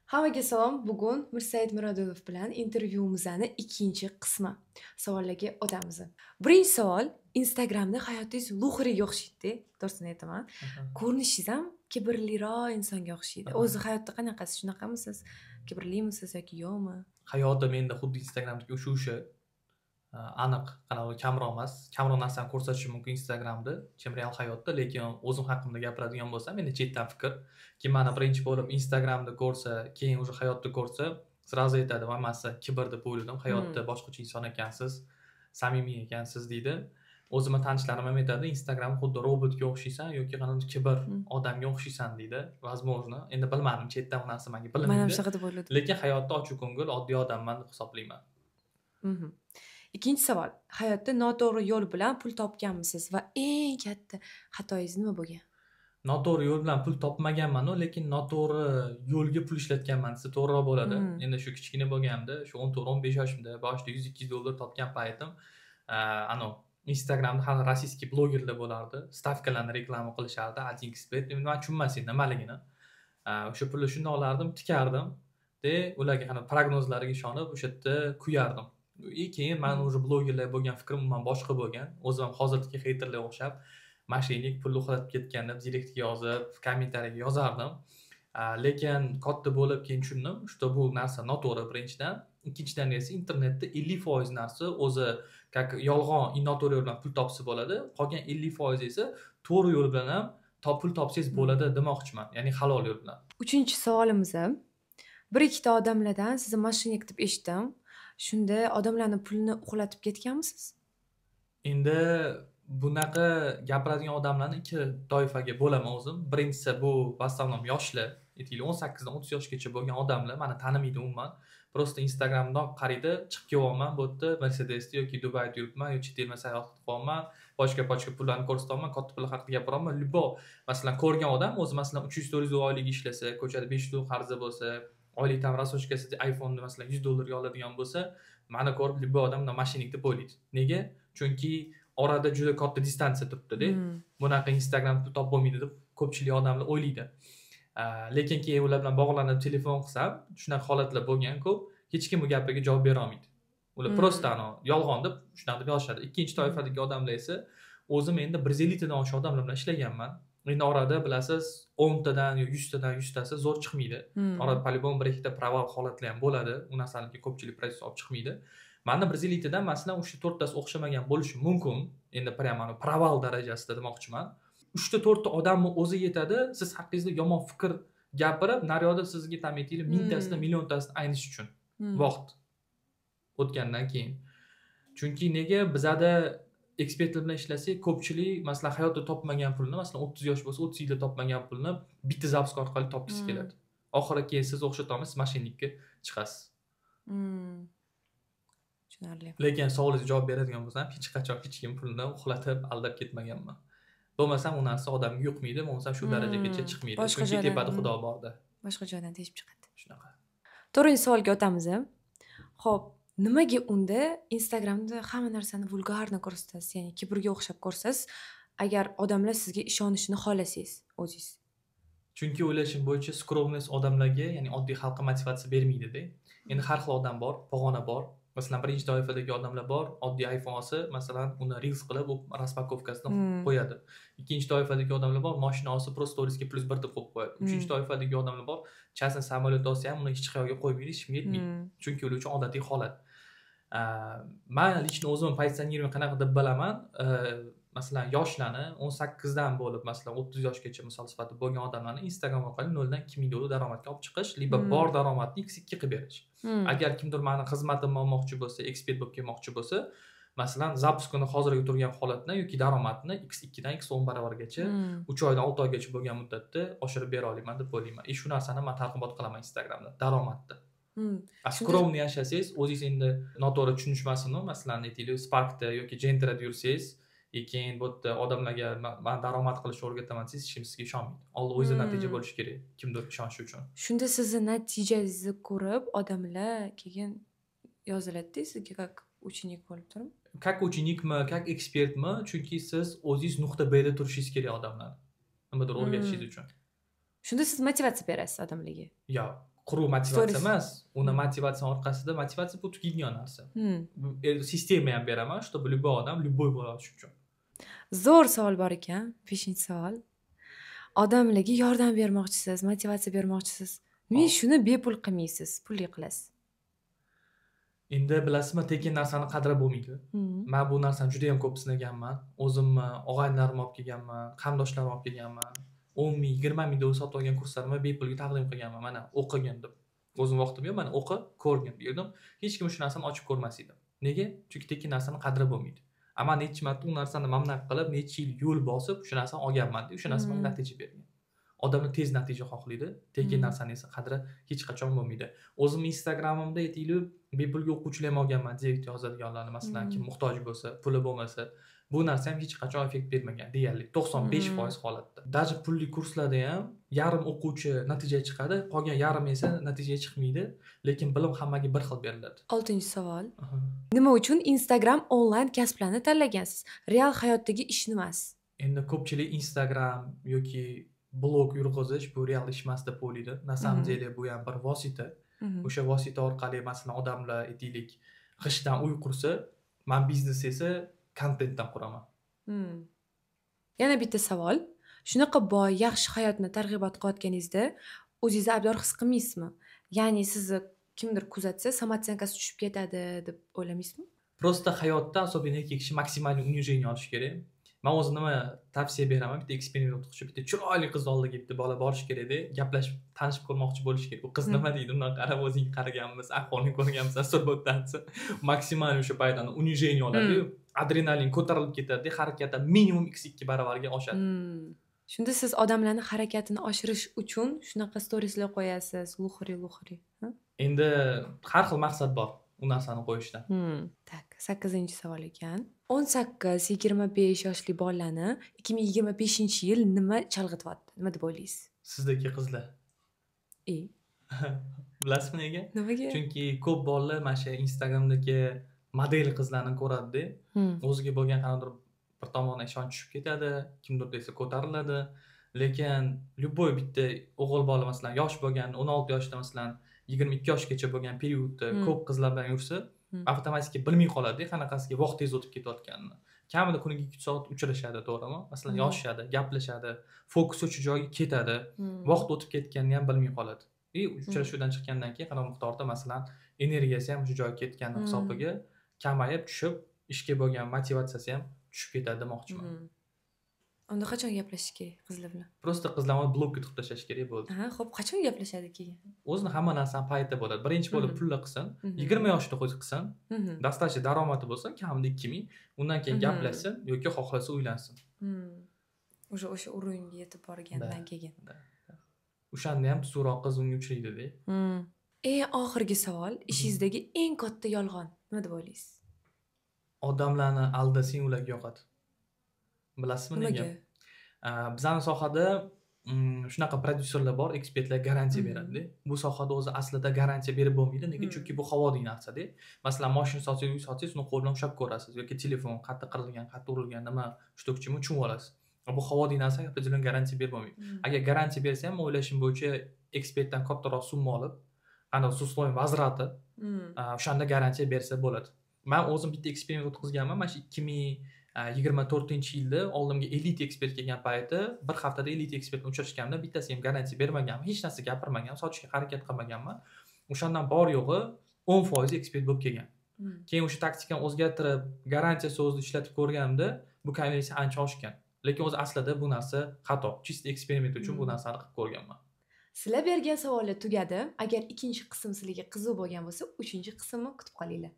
Hammaga salom. Bugun Mirsaid Mirodilov bilan intervyuimizni ikkinchi qismi. Savollarga o'tamiz. Birinchi savol, Instagramda hayotingiz luxuriga o'xshaydi, to'g'risini aytaman. Ko'rinishingiz ham kibrliroq insonga o'xshaydi. O'zi hayotda qanaqasiz? Shunaqamisiz? Kibrlimisiz yoki yo'qmi? Hayotim endi xuddi Instagramdagi o'sha aniq qanaqa kamroq emas. Kamroq narsani ko'rsatishi mumkin Instagramda, chem real hayotda, lekin o'zim haqimda gapiradigan bo'lsam, endi chetdan fikr, kim meni birinchi bo'lib Instagramda ko'rsa, keyin o'sha hayotda ko'rsa, sразу aytadi, "Hammasi kibr" deb o'yladim. Hayotda boshqacha inson ekansiz, samimiy ekansiz" deydi. O'zimni tanishlarim ham aytadi, "Instagram xuddi robotga o'xshaysan yoki qanaqa kibr odamga o'xshaysan" deydi. Возможно, endi bilmadim, chetdan bu narsa menga Men ham bilinmaydi. shunaqa deb o'yladim. Lekin hayotda ochiq ko'ngil, oddiy odamman deb hisoblayman. Ikkinchi savol. Hayotda noto'g'ri yo'l bilan pul topganmisiz va eng katta xatoyingiz nima bo'lgan? Noto'g'ri yo'l bilan pul topmaganman-u, lekin noto'g'ri yo'lga pul ishlatganman desa to'g'riroq bo'ladi. Endi shu kichkina bo'lganimda, shu 14-15 yoshimda boshida 100-200 dollar topgan paytim, Instagramda hali rossiyskiy blogerlar bo'lardi. Stavkalarni reklama qilishardi, 1xbet. Men tushunmas edim nimaligini. O'sha pulni shunday olardim, tikardim. Ularga qana prognozlariga ishonib, o'sha yerda kuyardim. Keyin men o'sha blogerlar bo'lgan fikrim umuman boshqa bo'lgan. O'zim ham hozirgi heyterlarga o'xshab mashinik pulni uxlatib ketgan deb direktga yozib, kommentariyaga yozardim. Lekin katta bo'lib keyin tushundim, что bu narsa noto'g'ri birinchidan. Ikkinchidan esa internetda 50% narsa o'zi yolg'on, noto'g'ri yo'l bilan pul topsa bo'ladi. Qolgan 50% esa to'g'ri yo'l bilan ham pul topsangiz bo'ladi demoqchiman. Ya'ni halol yo'l bilan. Uchinchi savolimiz, bir ikkita odamlardan sizni mashinik deb eshitdim. Shunda odamlarning pulini uxlatib ketganmisiz? Endi bunaqa gapiradigan odamlarni ikki toifaga bo'laman o'zim. Birinchisi bu vasallam yoshlar, aytaylik 18 dan 30 yoshgacha bo'lgan odamlar meni tanimaydi umuman. Prosta Instagramdan qaraydi, chiqib kelyapman, bu yerda Mercedesda yoki Dubayda yuribman, yoki chet elga sayohat qilyapman, boshqa pullarni ko'rsatyapman, katta pullar haqida gapiryapman. Libo, masalan, ko'rgan odam o'zi masalan 300-400 oylik ishlasa, ko'chada 500 dollar qarzi bo'lsa, oylik tam rasochkasida iPhone'ni masalan 100 dollarga oladigan bo'lsa, meni ko'rib libo odamlar mashinik deb o'ylaydi. Nega? Chunki orada juda katta distansiya turibdi-da. Bunaqa Instagram pul topib bo'lmaydi deb ko'pchilik odamlar o'ylaydi. Lekin keyin ular bilan bog'lanib telefon qilsam, shunaqa holatlar bo'lgan ko'p, hech kim bu gapiga javob bera olmaydi. Ular prosta yolg'on deb shunaqa deb yozishadi. Ikkinchi toifadagi odamlar esa o'zim endi 150 tadan oshiq odamlar bilan ishlaganman. Endi orada bilasiz 10 tadan yo 100 tadan 100 tasi zo'r chiqmaydi. Orada polibon bir ikkita proval holatlar ham bo'ladi. U narsalarga ko'pchilik protsess olib chiqmaydi. Manda 150 tadan masalan o'sha 4 tasi o'xshamagan bo'lishi mumkin. Endi prямо proval darajasida demoqchiman. 3 ta 4 ta odamni o'zi yetadi, siz haqingizda yomon fikr gapirib, naryoqda sizga tam aytaylik 1000 tasidan milliontasini aynish uchun vaqt o'tgandan keyin. Chunki nega bizada ekspertlar bilan ishlasak, ko'pchilik masalan hayotda topmagan pulni, masalan 30 yosh bo'lsa 30 yilda topmagan pulni bitta zapis orqali topgisi keladi. Oxiri keyin siz o'xshatamiz, mashinnikka chiqasiz. Tushunarli. Lekin savolingizga javob beradigan bo'lsam, hech qachon hech kim pulni uxlatib aldab ketmaganman. Bo'lmasam u narsa odamga yuqmaydi, bo'lmasam shu darajagacha chiqmaydi. Chunki tepada Xudo borda. Boshqa joydan teshib chiqadi. Shunaqa. To'rtinchi savolga o'tamiz. Xo'p, nimaga unda Instagramda hamma narsani vulgarni ko'rsatasiz, ya'ni kibrga o'xshab ko'rsasiz, agar odamlar sizga ishonishini xohlasangiz o'zingiz? Chunki o'ylashim bo'yicha skromность odamlarga, ya'ni oddiy xalqqa motivatsiya bermaydi-da. Endi har xil odam bor, pog'ona bor. Masalan, birinchi toifadagi odamlar bor, oddiy iPhone olsa, masalan, uni reels qilib, raspakovkasini qo'yadi. Ikkinchi toifadagi odamlar bor, mashina olsa, просто storiesga +1 deb qo'yib qo'yadi. Uchinchi toifadagi odamlar bor, частный samolyot olsa ham uni hech qayerga qo'ymaydi, hech kimga yetmaydi. Chunki ular uchun odatiy holat. Men lично o'zim pozitsionirimni qanaqa deb bilaman? Masalan, yoshlarni 18 dan bo'lib, masalan, 30 yoshgacha misol sifatida bo'lgan odamlarni Instagram orqali 0 dan 2 ming dollar daromadga olib chiqish, liba bor daromadni x2 qilib berish. Agar kimdir meni xizmatimni olmoqchi bo'lsa, ekspert bo'lib kelmoqchi bo'lsa, masalan, zapuskini hozirgi turgan holatni yoki daromadni x2 dan x10 barobargacha 3 oydan 6 oygacha bo'lgan muddatda oshirib bera olaman deb o'ylayman. Shu narsani men targ'ibot qilaman Instagramda, daromadda. Skromni yashasangiz, o'zingiz endi noto'g'ri tushunishmasin, masalan, aytaylik, Sparkda yoki Gentrada yursangiz, keyin bu yerda odamlarga men daromad qilishni o'rgataman desangiz, hech kim sizga ishonmaydi. Oldin o'zingizda natija bo'lishi kerak, kimdir ishonishi uchun. Shunda sizni natijangizni ko'rib odamlar keyin yoziladi-da sizga как ученик bo'lib turib. Как ученикmi, как ekspertmi? Chunki siz o'zingiz nuqta B'da turishingiz kerak odamlar. Nimadir o'rgatishingiz uchun. Shunda siz motivatsiya berasiz odamlarga. Yo'q, quruq motivatsiya Stories. emas, uni motivatsiya orqasida motivatsiya bu tugaydigan narsa. Sistema ham beraman, чтобы любой odam любой bo'la olishi uchun. Zo'r savol bor ekan, 5-savol. Odamlarga yordam bermoqchisiz, motivatsiya bermoqchisiz. Nimaga shuni bepul qilmaysiz, pulli qilasiz? Endi bilasizmi, tekin narsani qadri bo'lmaydi. Men bu narsani juda ham ko'p sinaganman. O'zimni og'aynilarimni olib kelganman, qarindoshlarimni olib kelganman. 10 ming, 20 ming dollar sotib olgan kurslarimni bepulga taqdim qilganman. Mana o'qigin deb. O'zim vaqtim yo'q, mana o'qi, ko'rgin dedim. Hech kim shu narsani ochib ko'rmas edi. Nega? Chunki tekin narsani qadri bo'lmaydi. Ammo necha marta u narsani mamnaq qilib, necha yil yo'l bosib, shu narsani olganman-da, o'sha narsa menga natija bergan. Odamlar tez natija xohlaydi, tekin narsani esa qadri hech qachon bo'lmaydi. O'zim Instagramimda aytaylik, bepulga o'quvchilar ham olganman, direkt yozadiganlarni, masalan, kim muhtoj bo'lsa, puli bo'lmasa, bu narsa ham hech qachon effekt bermagan, deyarli 95% holatda. Даже pulli kurslarda ham yarim o'quvchi natija chiqadi, qolgan yarim esa natija chiqmaydi, lekin bilim hammaga bir xil beriladi. 6-savol. Nima uchun Instagram onlayn kasblarni tanlagansiz? Real hayotdagi ish emas. Endi ko'pchilik Instagram yoki blog yurg'izish bu real ish emas deb o'ylaydi. Na samom деле bu ham bir vosita. O'sha vosita orqali masalan odamlar aytaylik g'ishdan uy qursa, men biznes esa kontentdan quraman. Yana bitta savol. Shunaqa boy, yaxshi hayotni targ'ibot qilayotganingizda o'zingizni aybdor his qilmaysizmi? Ya'ni sizni kimdir kuzatsa, samotsankasi tushib ketadi deb o'ylamaysizmi? Просто hayotda особенно erkak kishi maksimal унижение olish kerak. Men o'zim nima tavsiya beraman, bitta eksperiment o'qishib, bitta chiroyli qiz oldiga bitta bola borish kerak-da, gaplashib, tanishib ko'rmoqchi bo'lish kerak. U qiz nima deydi, undan qarab o'zing qaraganmiz, ahvolni ko'rganmiz, surbotdansa maksimal o'sha paytdan унижение oladi-yu, adrenalin ko'tarilib ketadi, harakatda minimum x2 baravarga oshadi. Shunda siz odamlarning harakatini oshirish uchun shunaqa storieslar qo'yasiz, luxuri. Endi har xil maqsad bor u narsani qo'yishdan. Tak, 8-savol ekan. 18-25 yoshli bolalarni 2025-yil nima chalg'ityapti? Nima deb o'ylaysiz? Sizdagi qizlar. Bilasizmi nega? Nimaga? Chunki ko'p bolalar mana shu Instagramdagi model qizlarni ko'radi-da, o'ziga bo'lgan qanaqadir bir tomondan ishonch tushib ketadi, kimdir desa ko'tariladi, lekin любой bitta o'g'il bola masalan yosh bo'lgan, 16 yoshda masalan 22 yoshgacha bo'lgan periodda ko'p qizlar bilan yursa, avtomatik bilmay qoladi, qanaqasiga vaqt tez o'tib ketayotganini. Kamida kuniga 2 soat uchrashadi, to'g'rimi? Masalan, yoshishadi, gaplashadi, fokus o'sha joyga ketadi, vaqt o'tib ketganini ham bilmay qoladi. Uchrashuvdan chiqqandan keyin qanday miqdorda masalan energiyasi ham o'sha joyga ketgani hisobiga kamayib tushib, ishga bo'lgan motivatsiyasi ham tushib ketadi demoqchiman. Unda qachon gaplashish kerak qizlar bilan? Prosta qizlarni blokka tutib tashlash kerak bo'ldi. Xo'p, qachon gaplashadi keyin? O'zini hamma narsani payti bo'ladi. Birinchi bo'lib pullar qilsin, 20 yoshda qilsin, dastlabki daromadi bo'lsa, kamida 2000, undan keyin gaplashsin yoki xohlasa uylansin. O'sha o'ringa yetib borgandan keyin. O'shanda ham tuzukroq qiz unga uchraydi-da. Oxirgi savol, ishingizdagi eng katta yolg'on nima deb o'ylaysiz? Odamlarni aldasang ularga yoqadi. Bilasizmi nega? Bizning sohada shunaqa prodyuserlar bor, ekspertlar garantiya beradi-da. Bu sohada o'zi aslida garantiya berib bo'lmaydi, nega? Chunki bu havodiy narsa-da. Masalan, mashina sotsangiz, uy sotsangiz, uni qo'l bilan ushlab ko'rasiz yoki telefon qattiq qirilgan, qattiq urilgan, nima shtukchimi tushunib olasiz. Bu havodiy narsa, hech garantiya bermaydi. Agar garantiya bersa ham, o'ylashim bo'yicha ekspertdan kattaroq summa olib, ana Susloy vazirati o'shanda garantiya bersa bo'ladi. Men o'zim bitta eksperiment o'tkazganman, mana shu 2024-yilda oldimga elit ekspert kelgan payti, bir haftada elit ekspertni uchrashganimda bittasi ham garantiya bermaganman, hech narsa gapirmaganman, sotishga harakat qilmaganman. O'shandan bor yo'g'i 10% ekspert bo'lib kelgan. Keyin o'sha taktikani o'zgartirib, garantiya so'zni ishlatib ko'rganimda, bu konversiya ancha oshgan. Lekin o'zi aslida bu narsa xato. Chist eksperiment uchun bu narsani qilib ko'rganman. Sizlar bergan savollar tugadi. Agar ikkinchi qism sizlarga qiziq bo'lgan bo'lsa, 3-qismni kutib qolinglar.